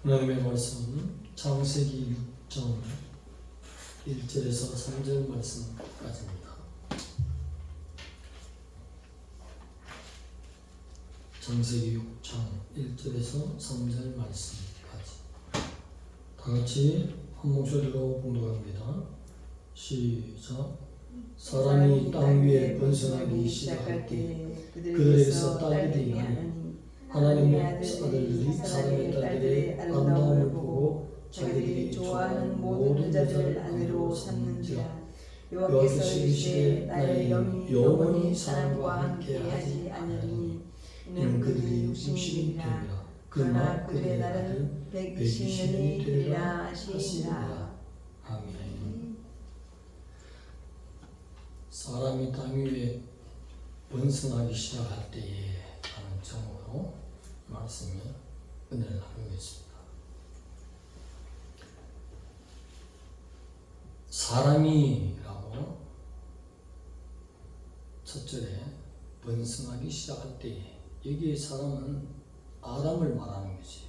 하나님의 말씀은 창세기 6장 1절에서 3절 말씀까지입니다. 창세기 6장 1절에서 3절 말씀까지 다 같이 한 목소리로 봉독합니다. 시작. 사람이 땅 위에 번성하기 시작할 때 그들에게서 딸들이 나니 하나님의 아들들이 사람의 딸들의 아름다움을 보고 자기들이 좋아하는 모든 여자를 아내로 삼는지라. 여호와께서 이르시되 나의 영이 영원히 사람과 함께하지 아니하리니 이는 그들이 육신이 되리라. 그러나 그들의 날은 120년이 되리라 하시니라. 아멘. 사람이 땅 위에 번성하기 시작할 때에 하는 제목으로 말씀이 은혜를 나누겠습니다. 사람이라고 첫 절에 번성하기 시작할 때에 여기에 사람은 아담을 말하는 것이.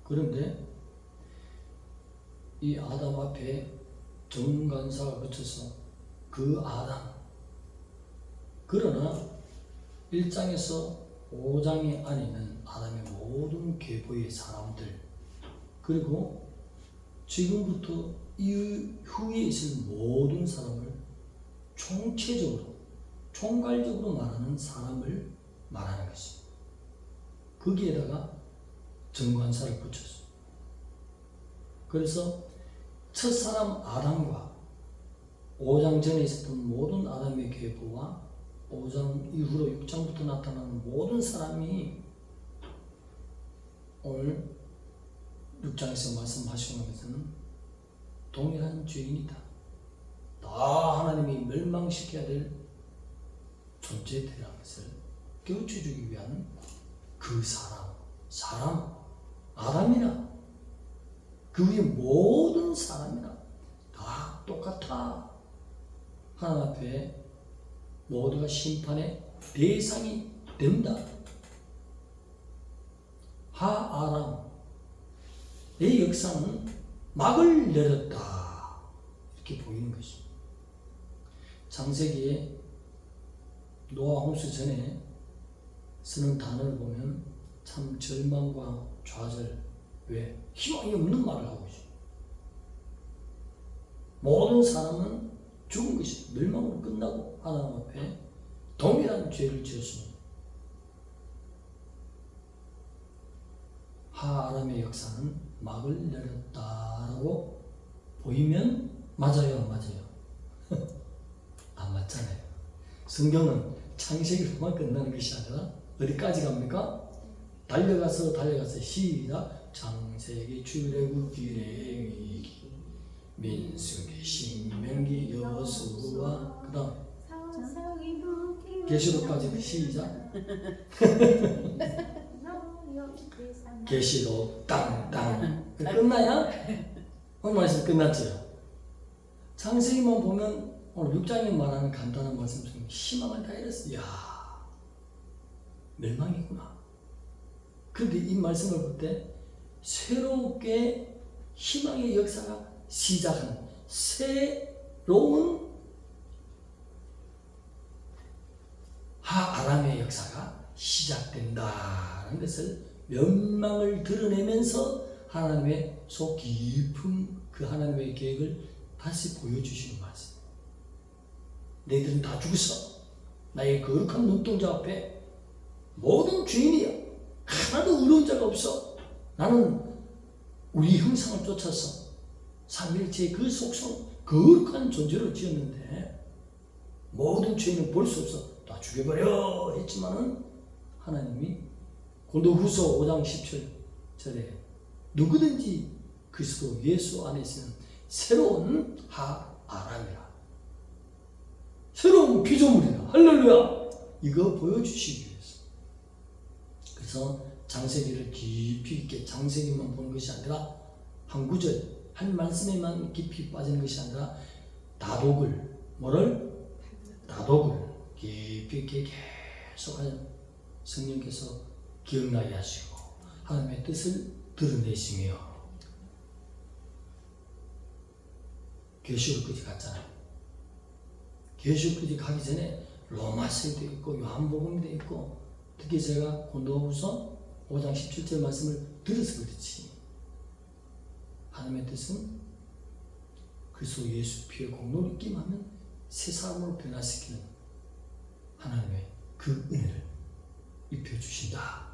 그런데 이 아담 앞에 정관사가 붙여서 그 아담. 그러나 1장에서 5장의 안에 있는 아담의 모든 계보의 사람들, 그리고 지금부터 이후에 있을 모든 사람을 총체적으로 총괄적으로 말하는 사람을 말하는 것입니다. 거기에다가 정관사를 붙였어요. 그래서 첫사람 아담과 5장 전에 있었던 모든 아담의 계보와 5장 이후로 6장부터 나타나는 모든 사람이 오늘 6장에서 말씀하시는 것은 동일한 죄인이다. 다 하나님이 멸망시켜야 될 존재들이라는 것을 깨우쳐주기 위한 그 사람, 아담이나 그 위에 모든 사람이나 다 똑같아. 하나님 앞에 모두가 심판의 대상이 된다. 하아람의 역사는 막을 내렸다. 이렇게 보이는 것입니다. 창세기에 노아 홍수 전에 쓰는 단어를 보면 참 절망과 좌절, 왜? 희망이 없는 말을 하고 있어요. 모든 사람은 죽은 것이 멸망으로 끝나고 하나님 앞에 동일한 죄를 지었습니다. 하아람의 역사는 막을 내렸다라고 보이면 맞아요, 안 맞아요? 안 맞잖아요. 성경은 창세기로만 끝나는 것이 아니라 어디까지 갑니까? 달려가서 시작. 창세기, 출애굽기, 레위기, 민수기, 신명기, 여호수아, 그 다음 계시록까지 시작. 계시록 땅 끝나야 오늘 말씀 끝났죠. 창세기만 보면 오늘 6장에 말하는 간단한 말씀 중에 희망을 다 잃었어. 야, 멸망이구나. 그런데 이 말씀을 볼 때 새롭게 희망의 역사가 시작하는 새로운 하아람의 역사가 시작된다는 것을 멸망을 드러내면서 하나님의 속 깊은 그 하나님의 계획을 다시 보여주시는 말씀. 너희들은 다 죽었어. 나의 거룩한 눈동자 앞에 모든 죄인이야. 하나도 의로운 자가 없어. 나는 우리 형상을 쫓아서 삼일체의 그 속성 거룩한 존재로 지었는데 모든 죄인은 볼 수 없어. 다 죽여버려 했지만은 하나님이 고린도후서 5장 17절에 누구든지 그리스도 예수 안에 있는 새로운 하아람이라, 새로운 피조물이라, 할렐루야, 이거 보여주시기 위해서. 그래서 창세기를 깊이 있게 창세기만 보는 것이 아니라 한 구절, 한 말씀에만 깊이 빠지는 것이 아니라 다독을 깊이 있게 계속하여 성령께서 기억나게 하시고 하나님의 뜻을 드러내시며 계시록까지 갔잖아요. 계시록까지 가기 전에 로마서도 있고 요한복음도 있고 특히 제가 고린도후서 5장 17절 말씀을 들어서 그렇지. 하나님의 뜻은 그리스도 예수 피의 공로를 입김하면 새 사람으로 변화시키는 하나님의 그 은혜를 입혀주신다.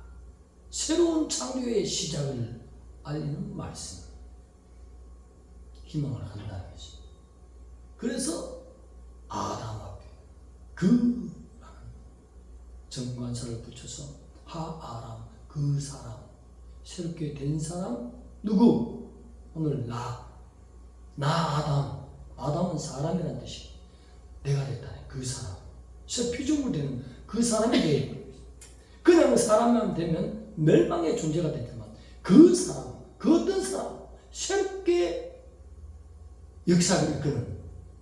새로운 창조의 시작을 알리는 말씀. 희망을 한다는 것이. 그래서 아담 앞에 그라는 정관사를 붙여서 하아람 그 사람 새롭게 된 사람 누구? 오늘 나 아담은 사람이란 뜻이 내가 됐다네. 그 사람 새 피조물 되는 그 사람이 돼. 그냥 사람만 되면 멸망의 존재가 되지만 그 사람 그 어떤 사람 새롭게 역사를 이끄는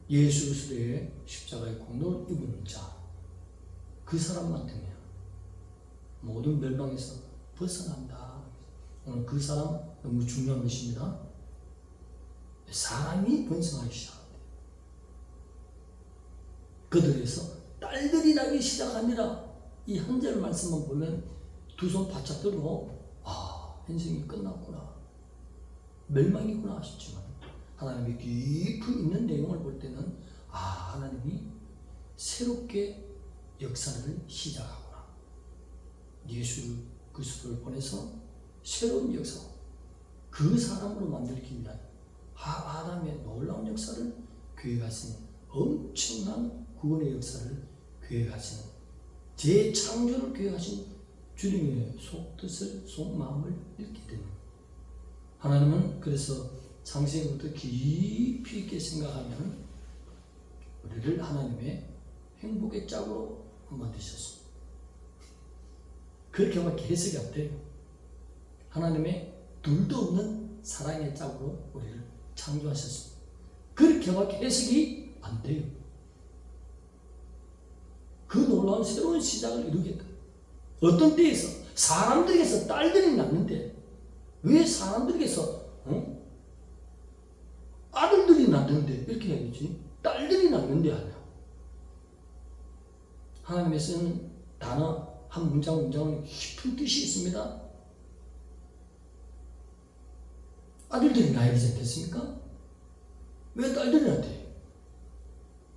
예수 그리스도의 십자가의 공로를 입은 자, 그 사람만 되면 모든 멸망에서 벗어난다. 오늘 그 사람 너무 중요한 것입니다. 사람이 번성하기 시작합니다. 그들에서 딸들이 나기 시작하니라. 이 한 절 말씀만 보면 두 손 바짝 들고 인생이 끝났구나, 멸망이구나 하셨지만 하나님이 깊이 있는 내용을 볼 때는 하나님이 새롭게 역사를 시작하구나. 예수 그리스도를 보내서 새로운 역사, 그 사람으로 만들기 위한 아담의 놀라운 역사를 계획하시는, 엄청난 구원의 역사를 계획하시는, 재창조를 계획하신 주님의 속뜻을, 속마음을 읽게 되는. 하나님은 그래서 창세기부터 깊이 있게 생각하면 우리를 하나님의 행복의 짝으로 만드셨습니다. 그렇게 하면 해석이 안 돼요. 하나님의 둘도 없는 사랑의 짝으로 우리를 창조하셨습니다. 그렇게 하면 해석이 안 돼요. 그 놀라운 새로운 시작을 이루겠다. 어떤 때에서 사람들에게서 딸들이 낳는데 왜 사람들에게서 아들들이 낳는데 이렇게 해야겠지? 딸들이 낳는데 아니야. 하나님의 쓰는 단어 한 문장은 깊은 뜻이 있습니다. 아들들이 낳아야 되지 않겠습니까? 왜 딸들이 낳대?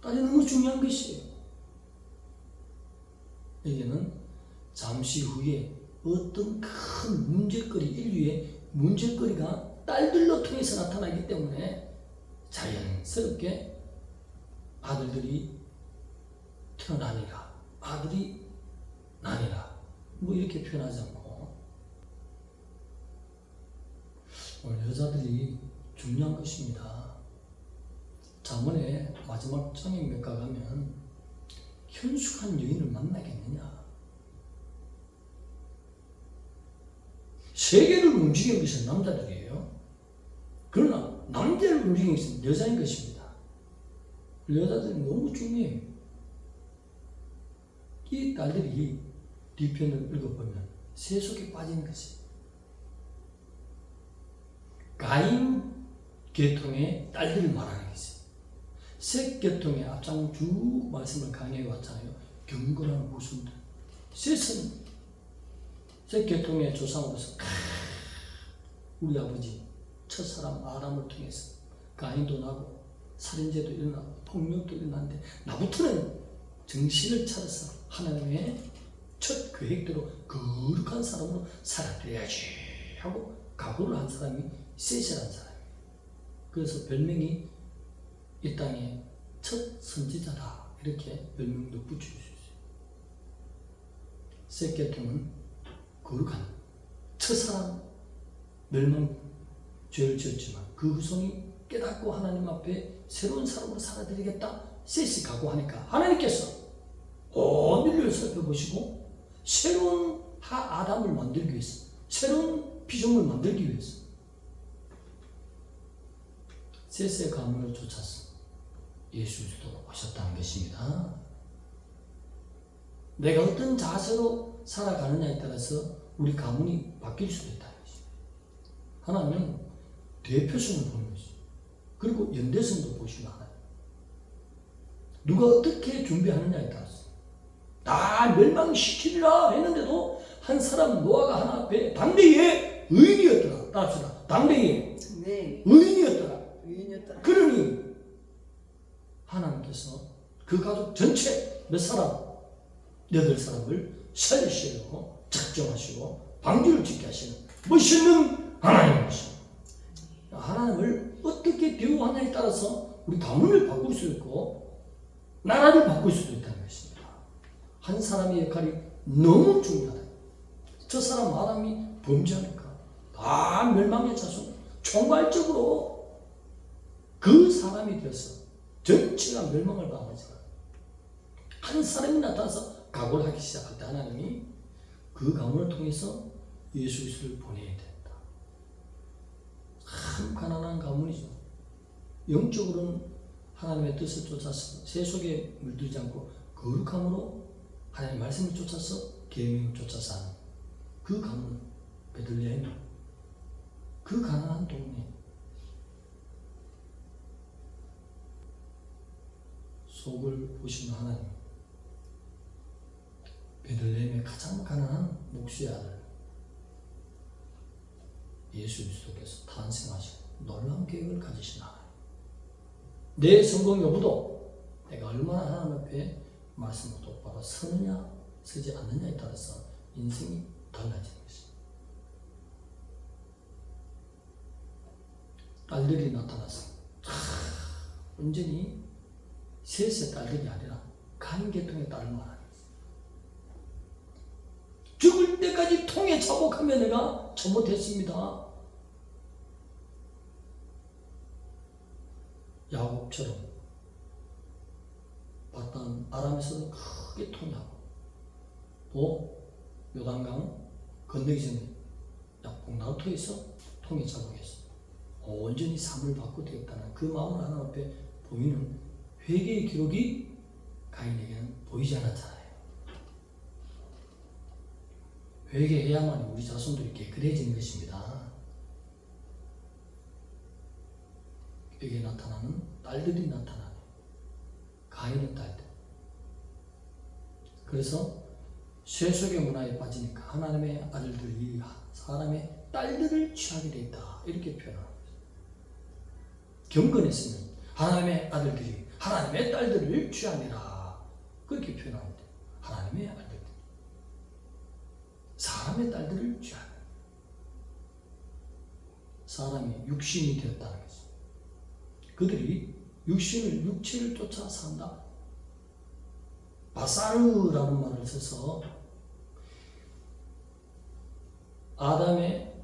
딸이 너무 중요한 것이에요. 여기는 잠시 후에 어떤 큰 문제거리, 인류의 문제거리가 딸들로 통해서 나타나기 때문에 자연스럽게 아들들이 태어나니라, 아들이 나니라, 뭐 이렇게 표현하지 않고, 오늘 여자들이 중요한 것입니다. 잠언의 마지막 장에 몇 가 가면 현숙한 여인을 만나겠느냐? 세계를 움직이는 것은 남자들이에요. 그러나 남자를 움직이는 것은 여자인 것입니다. 여자들이 너무 중요해요. 이 딸들이 뒤편을 읽어보면 세속에 빠진 것이 가인 계통의 딸들을 말하는 것이, 셋 계통의 앞장 쭉 말씀을 강해해 왔잖아요. 경건한 후손들. 셋은 셋 계통의 조상으로서 우리 아버지 첫사람 아담을 통해서 가인도 나고 살인죄도 일어나고 폭력도 일어났는데 나부터는 정신을 차려서 하나님의 첫 계획대로 거룩한 사람으로 살아들여야지 하고 각오를 한 사람이 셋이라는 사람이에요. 그래서 별명이 이 땅의 첫 선지자다, 이렇게 별명도 붙여줄 수 있어요. 셋 계통은 거룩한 첫사람, 멸망 죄를 지었지만 그 후손이 깨닫고 하나님 앞에 새로운 사람으로 살아드리겠다 셋이 각오하니까 하나님께서 온 인류를 살펴보시고 새로운 아담을 만들기 위해서, 새로운 피조물을 만들기 위해서 셋의 가문을 쫓아서 예수 그리스도가 오셨다는 것입니다. 내가 어떤 자세로 살아가느냐에 따라서 우리 가문이 바뀔 수도 있다는 것입니다. 하나님은 대표성을 보는 것이죠. 그리고 연대성도 보시는 하나님. 누가 어떻게 준비하느냐에 따라서 다 멸망시키리라 했는데도 한 사람 노아가 하나 앞에 당대의 의인이었더라. 따라합시다. 당대의 네. 의인이었더라. 의인이었더라. 그러니 하나님께서 그 가족 전체 몇 사람? 8사람을 살리시려고 작정하시고 방주를 짓게 하시는 멋있는 하나님이십니다. 하나님을 어떻게 대우하냐에 따라서 우리 가문을 바꿀 수 있고 나라를 바꿀 수도 있다는 것입니다. 한 사람의 역할이 너무 중요하다. 저 사람 사람이 범죄하니까 다 멸망의 자손 총괄적으로 그 사람이 되어서 전체가 멸망을 당하지만 한 사람이 나타나서 각오를 하기 시작할 때 하나님이 그 가문을 통해서 예수 그리스도를 보내야 된다. 참 가난한 가문이죠. 영적으로는 하나님의 뜻을 쫓아서 세속에 물들지 않고 거룩함으로 하나님의 말씀을 쫓아서 계명을 쫓아서 하는 그 가문 베들레헴, 그 가난한 동네 속을 보시는 하나님, 베들레헴의 가장 가난한 목수의 아들 예수 그리스도께서 탄생하시고 놀라운 계획을 가지신 하나님. 내 성공 여부도 내가 얼마나 하나님 앞에 말씀을 똑바로 서느냐 서지 않느냐에 따라서 인생이 달라지는 것입니다. 딸들이 나타나서 온전히 셋의 딸들이 아니라 가인계통의 딸을 말하는 것입니다. 죽을 때까지 통에 자복하며 내가 잘못했습니다. 야곱처럼 바단 아람에서는 크게 통하고 또 요단강 건너기 전에 약봉나루터에서 통에 자복해서 온전히 삶을 바꾸어 되겠다는 그 마음을 하나님 앞에 보이는 회개의 기록이 가인에게는 보이지 않았잖아요. 회개해야만 우리 자손들이 깨끗해지는 것입니다. 여기에 나타나는 딸들이 나타나는 가인의 딸들. 그래서 세속의 문화에 빠지니까 하나님의 아들들이 사람의 딸들을 취하게 됐다 이렇게 표현합니다. 경건했으면 하나님의 아들들이 하나님의 딸들을 취하니라 그렇게 표현합니다. 하나님의 아들들, 사람의 딸들을 취하는 사람이 육신이 되었다는 것입니다. 그들이 육체를 쫓아 산다. 바사르라는 말을 써서 아담의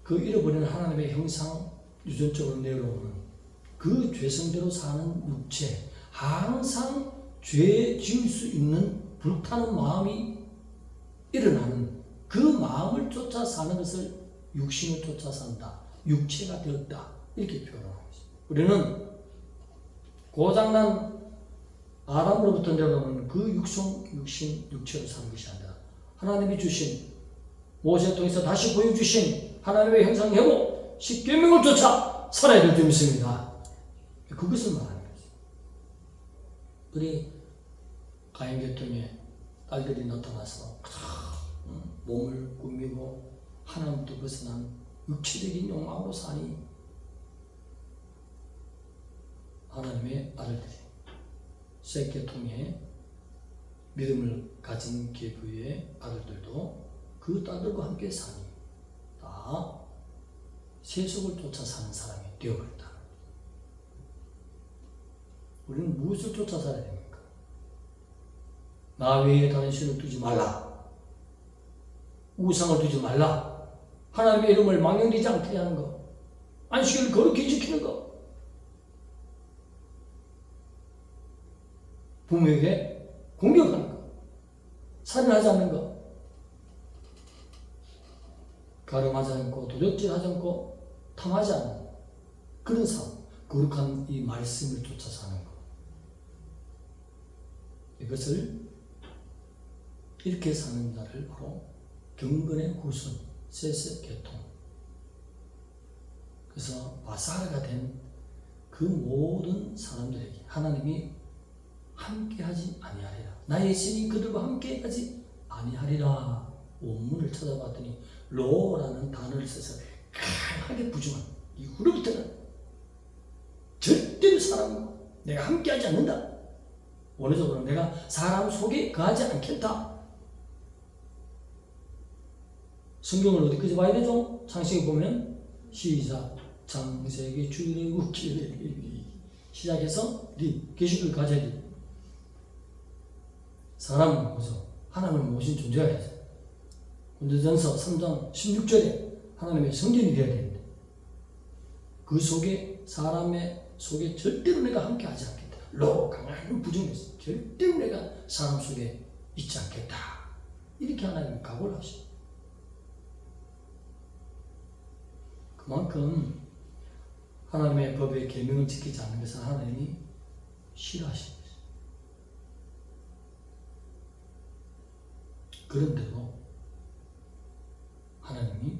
그 잃어버린 하나님의 형상 유전적으로 내려오는 그 죄성대로 사는 육체, 항상 죄 지을 수 있는 불타는 마음이 일어나는 그 마음을 쫓아 사는 것을 육신을 쫓아 산다. 육체가 되었다. 이렇게 표현하는 것입니다. 우리는 고장난 아담으로부터 내려오는 그 육체로 사는 것이 아니라 하나님이 주신 모세를 통해서 다시 보여주신 하나님의 형상 회복, 십계명을 쫓아 살아야 될 줄 믿습니다. 그것을 말하는 거죠. 우리 가인 계통에 딸들이 나타나서 몸을 꾸미고 하나님부터 벗어난 육체적인 욕망으로 사니 하나님의 아들들이 셋 계통의 믿음을 가진 계부의 아들들도 그 딸들과 함께 사니 다 세속을 쫓아 사는 사람이 되어버렸다. 우리는 무엇을 쫓아 살아야 됩니까? 나 외에 다른 신을 두지 말라. 우상을 두지 말라. 하나님의 이름을 망령되지 않게 하는 것. 안식일을 거룩히 지키는 것. 부모에게 공격하는 것. 살인하지 않는 것. 가늠하지 않고 도적질하지 않고 탐하지 않는 그런 삶. 거룩한 이 말씀을 쫓아 사는 것. 이것을 이렇게 사는 자를 바로 경건의 후손, 셋의 계통. 그래서 바사르가 된 그 모든 사람들에게 하나님이 함께하지 아니하리라. 나의 신이 그들과 함께하지 아니하리라. 원문을 찾아봤더니 로라는 단어를 써서 강하게 부정한 이후로부터는 절대로 사람과 내가 함께하지 않는다. 원어적으로 내가 사람 속에 거하지 않겠다. 성경을 어디까지 봐야 되죠? 창세기 보면 시작 창세기 출애굽기 시작해서 계시를 가져야지. 사람은 뭐죠? 하나님을 모신 존재가 되죠. 고린도전서 3장 16절에 하나님의 성전이 되어야 되는데 그 속에 사람의 속에 절대로 내가 함께하지 않겠다. 로 강한 부정했어. 절대로 내가 사람 속에 있지 않겠다. 이렇게 하나님이 각오를 하시죠. 그만큼 하나님의 법의 계명을 지키지 않는 것은 하나님이 싫어하시는 것이죠. 그런데도 하나님이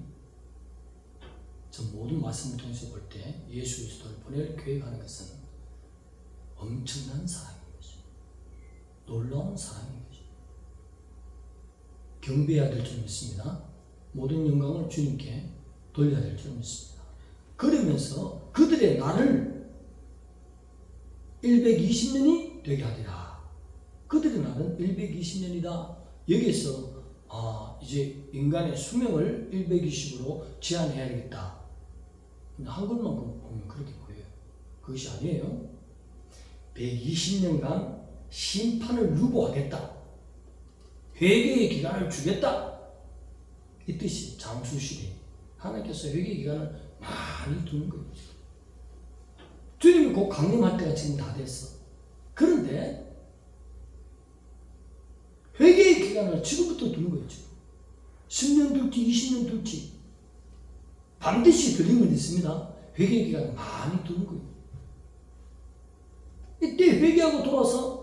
저 모든 말씀을 통해서 볼 때 예수 그리스도를 보낼 계획하는 것은 엄청난 사랑인 것이죠. 놀라운 사랑인 것이죠. 경배해야 될 줄 믿습니다. 모든 영광을 주님께 돌려야 될 줄 믿습니다. 그러면서 그들의 날을 120년이 되게 하리라. 그들의 날은 120년이다. 여기서 이제 인간의 수명을 120으로 제한해야겠다. 한글만 보면 그렇게 보여요. 그것이 아니에요. 120년간 심판을 유보하겠다. 회개의 기간을 주겠다. 이 뜻이 장수시대. 하나님께서 회개의 기간을 많이 두는 거예요. 주님이 곧 강림할 때가 지금 다 됐어. 그런데 회개의 기간을 지금부터 두는 거예요. 지금. 10년 둘지 20년 둘지 반드시 들림은 있습니다. 회개의 기간을 많이 두는 거예요. 이때 회개하고 돌아서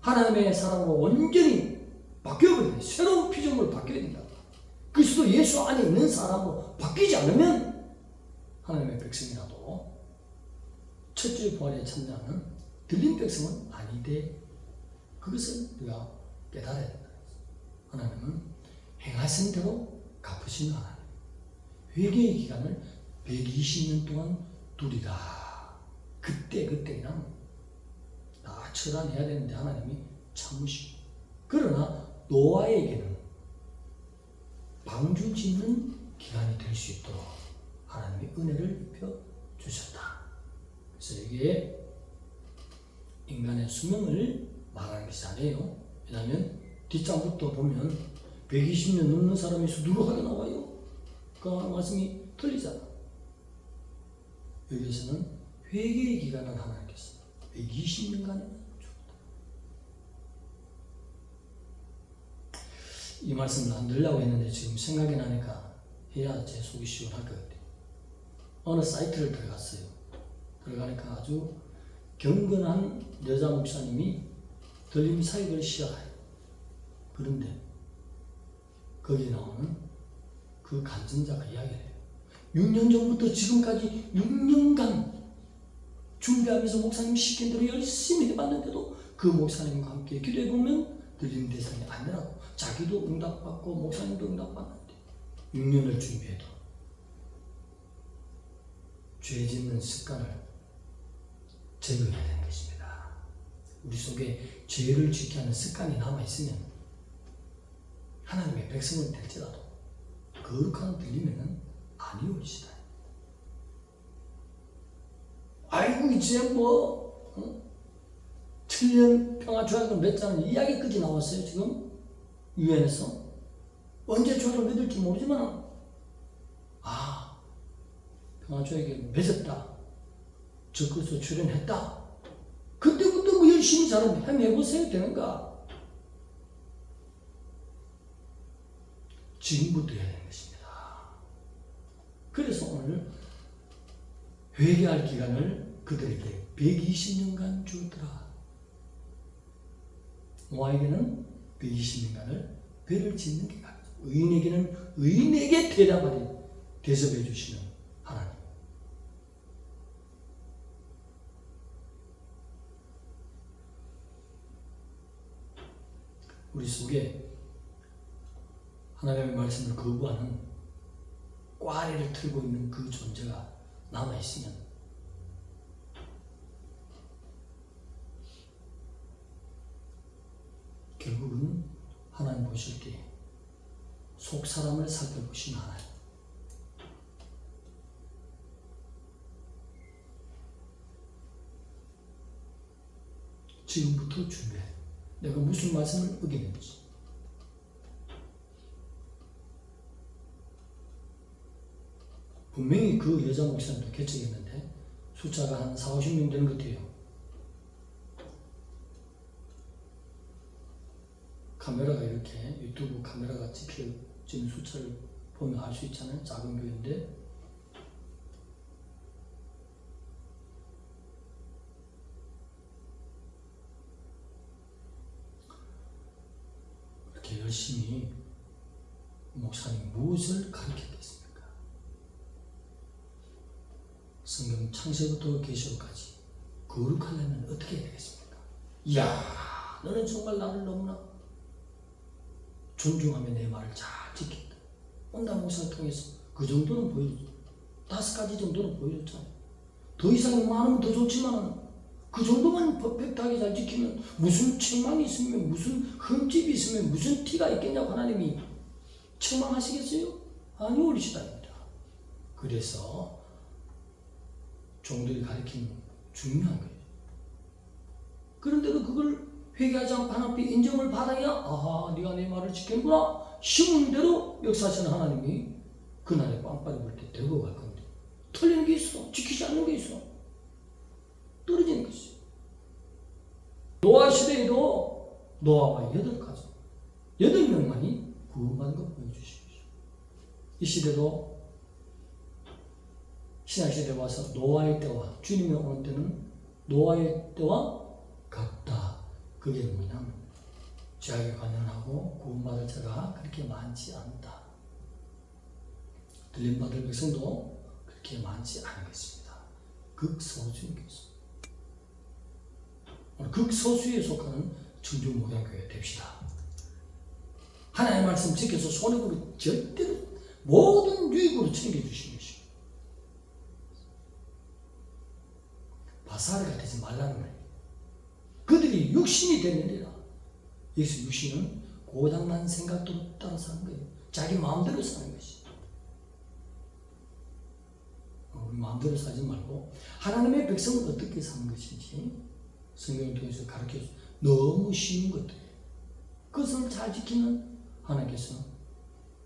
하나님의 사랑으로 완전히 바뀌어버려야 돼. 새로운 피조물로 바뀌어야 된다. 그리스도 예수 안에 있는 사람으로 바뀌지 않으면 하나님의 백성이라도 첫째 부활에 참여하는 들린 백성은 아니되 그것을 우리가 깨달아야 된다. 하나님은 행하신 대로 갚으시는 하나님. 회개의 기간을 120년 동안 두리라. 그때 그냥 다 처단해야 되는데 하나님이 참으시고. 그러나 노아에게는 방주 짓는 기간이 될 수 있도록 하나님이 은혜를 입혀 주셨다. 그래서 여기에 인간의 수명을 말하는 것이 아니에요. 왜냐하면 뒷장부터 보면 120년 넘는 사람이 수두룩하게 나와요. 그 말씀이 틀리잖아. 여기서는 회개의 기간을 하나님께서 120년간 이 말씀을 안 들으려고 했는데 지금 생각이 나니까 해야 제 속이 시원할 것 같아요. 어느 사이트를 들어갔어요. 들어가니까 아주 경건한 여자 목사님이 들림 사역을 시작해요. 그런데 거기에 나오는 그 간증자가 이야기를 해요. 6년 전부터 지금까지 6년간 준비하면서 목사님 시킨 대로 열심히 해봤는데도 그 목사님과 함께 기도해보면 들리는 대상이 아니라고. 자기도 응답받고 목사님도 응답받는데 6년을 준비해도 죄 짓는 습관을 제거해야 되는 것입니다. 우리 속에 죄를 짓게 하는 습관이 남아있으면 하나님의 백성은 될지라도 거룩한 들림에는 아니올시다. 아이고 이제 7년 평화조약을 맺자는 이야기까지 나왔어요. 지금 유엔에서 언제 조약을 맺을지 모르지만 평화조약을 맺었다. 적그리스도 출연했다. 그때부터 뭐 열심히 잘 헤매보세요. 되는가? 지금부터 해야 되는 것입니다. 그래서 오늘 회개할 기간을 그들에게 120년간 주더라. 노아에게는 120년간을 배를 짓는 게 가르쳐. 의인에게는 의인에게 대접해 주시는 하나님. 우리 속에 하나님의 말씀을 거부하는 꽈리를 틀고 있는 그 존재가 남아있으면 결국은 하나님 보실 때 속 사람을 살펴보시는 하나님. 지금부터 준비해. 내가 무슨 말씀을 어기는지. 분명히 그 여자 목사님도 개척했는데 숫자가 한 4, 50명 되는 것 같아요. 카메라가 이렇게 유튜브 카메라가 찍혀지는 숫자를 보면 알 수 있잖아요. 작은 교회인데 이렇게 열심히 목사님 무엇을 가르쳤겠습니까? 성경 창세부터 계시록까지 거룩하려면 어떻게 해야 되겠습니까? 이야, 너는 정말 나를 너무나 존중하며 내 말을 잘 지킨다. 온단 목사를 통해서 그 정도는 보여줬죠. 5가지 정도는 보여줬잖아요. 더 이상 많으면 더 좋지만 그 정도만 퍼펙트하게 잘 지키면 무슨 책망이 있으면 무슨 흠집이 있으면 무슨 티가 있겠냐고 하나님이 책망하시겠어요? 아니오리시다입니다. 그래서 종들이 가르치는 중요한 거예요. 그런데도 그걸 회개하지 않고 하나님 앞에 인정을 받아야 아하, 네가 내 말을 지켰구나 심은 대로 역사하시는 하나님이 그날에 빵빠리 불 때 데리고 갈 건데 틀리는 게 있어. 지키지 않는 게 있어. 떨어지는 게 있어. 노아 시대에도 노아와 8명만이 구원받는 걸 보여주시죠. 이 시대도 신약시대에 와서 노아의 때와 주님이 오는 때는 노아의 때와 같다. 그게 뭐냐면 죄악에 관련하고 구원받을 자가 그렇게 많지 않다. 들림받을 백성도 그렇게 많지 않겠습니다. 극소수인 것입니다. 극소수에 속하는 청주목양교회 됩시다. 하나님의 말씀 지켜서 손해보고 절대로 모든 유익으로 챙겨주시는 것입니다. 바사르가 되지 말라는 말이에요. 그들이 육신이 되느니라. 여기서 육신은 고장난 생각대로 따라 사는 거예요. 자기 마음대로 사는 것이. 우리 마음대로 살지 말고 하나님의 백성은 어떻게 사는 것인지 성경을 통해서 가르쳐서 너무 쉬운 것들이에요. 그것을 잘 지키면 하나님께서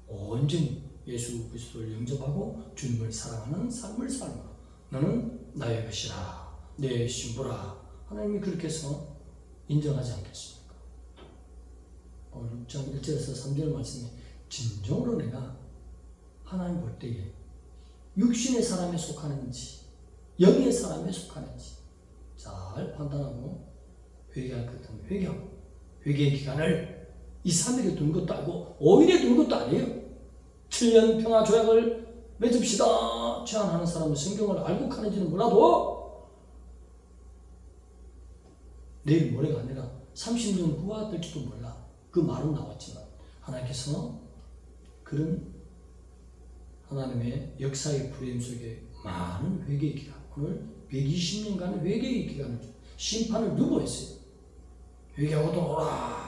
온전히 예수 그리스도를 영접하고 주님을 사랑하는 삶을 살며 너는 나의 것이라 내 신부라 하나님이 그렇게 해서 인정하지 않겠습니까? 6장 1절에서 3절 말씀에 진정으로 내가 하나님 볼 때에 육신의 사람에 속하는지 영의 사람에 속하는지 잘 판단하고 회개할 것 같으면 회개하고 회개의 기간을 2, 3일에 두는 것도 아니고 5일에 두는 것도 아니에요. 7년 평화 조약을 맺읍시다 제안하는 사람은 성경을 알고 가는지는 몰라도 내일 모레가 아니라 30년 후가 될지도 몰라. 그 말은 나왔지만 하나님께서 그런 하나님의 역사의 프레임 속에 많은 회개의 기간, 오늘 120년간의 회개의 기간을 심판을 유보했어요. 회개하고 돌아오라.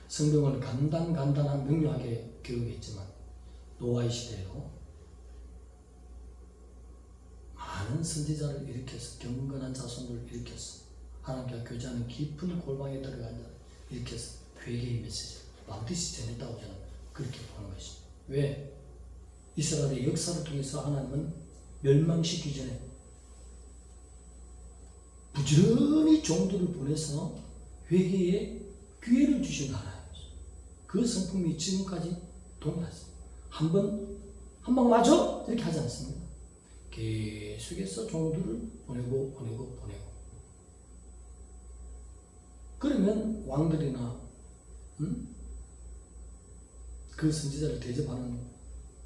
성경을 간단한 명료하게 기록했지만 노아의 시대에도 많은 선지자를 일으켜서 경건한 자손들을 일으켜서 하나님과 교제하는 깊은 골방에 들어간 자를 일으켜서 회개의 메시지를 반드시 전했다고 저는 그렇게 보는 것입니다. 왜? 이스라엘의 역사를 통해서 하나님은 멸망시키기 전에 부지런히 종들을 보내서 회개의 기회를 주신 하나님이죠. 그 성품이 지금까지 동일하죠. 한 방 맞아? 이렇게 하지 않습니다. 계속해서 종들을 보내고 그러면 왕들이나 그 선지자를 대접하는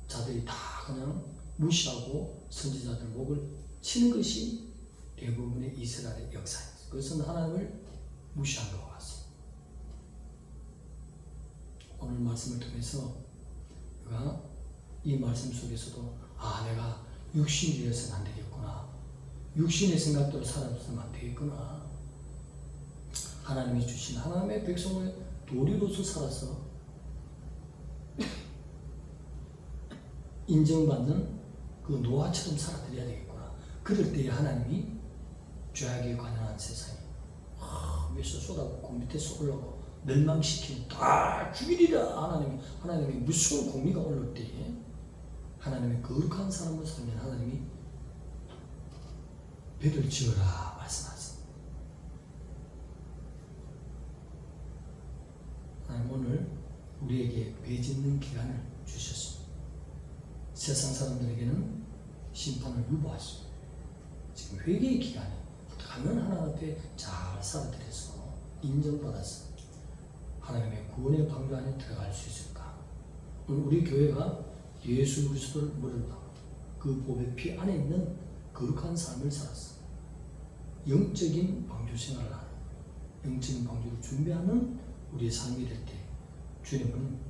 자들이 다 그냥 무시하고 선지자들 목을 치는 것이 대부분의 이스라엘의 역사입니다. 그것은 하나님을 무시한 것 같습니다. 오늘 말씀을 통해서 우리가 이 말씀 속에서도 내가 육신이어서는 안 되겠구나. 육신의 생각대로 살아서는 안 되겠구나. 하나님이 주신 하나님의 백성의 도리로서 살아서 인정받는 그 노아처럼 살아드려야 되겠구나. 그럴 때에 하나님이 죄악에 관련한 세상에 위에서 쏟아붓고 밑에서 올라오고 멸망시키는 다 죽이리라. 하나님이 무서운 공리가 올라올 때에 하나님의 거룩한 사람을 살면 하나님이 배를 지어라 말씀하십니다. 하나님 오늘 우리에게 배 짓는 기간을 주셨습니다. 세상 사람들에게는 심판을 유보하시고 지금 회개의 기간에 어떻게 하면 하나님 앞에 잘 살아들여서 인정받아서 하나님의 구원의 방주 안에 들어갈 수 있을까? 오늘 우리 교회가 예수 그리스도를 물을 받고 그 보배 피 안에 있는 거룩한 삶을 살았어. 영적인 방주 생활을 하는, 영적인 방주를 준비하는 우리의 삶이 될 때 주님은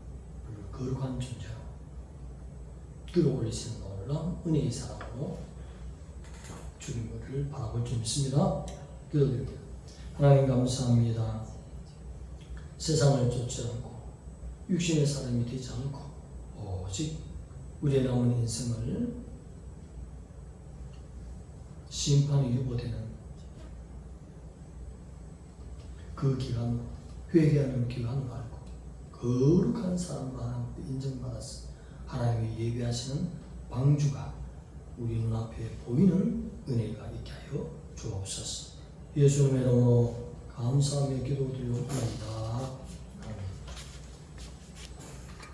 우리를 거룩한 존재로 끌어올리시는 놀라운 은혜의 사랑으로 주님을 바라볼 줄 믿습니다. 기도드립니다. 하나님 감사합니다. 세상을 쫓지 않고 육신의 사람이 되지 않고 오직 우리의 남은 인생을 심판이 유보되는 그 기간, 회개하는 기간으로 알고 거룩한 사람으로 하나님께 인정받았어 하나님이 예비하시는 방주가 우리 눈앞에 보이는 은혜가 있게 하여 주옵소서. 예수님의 이름으로 감사하며 기도드리옵나이다.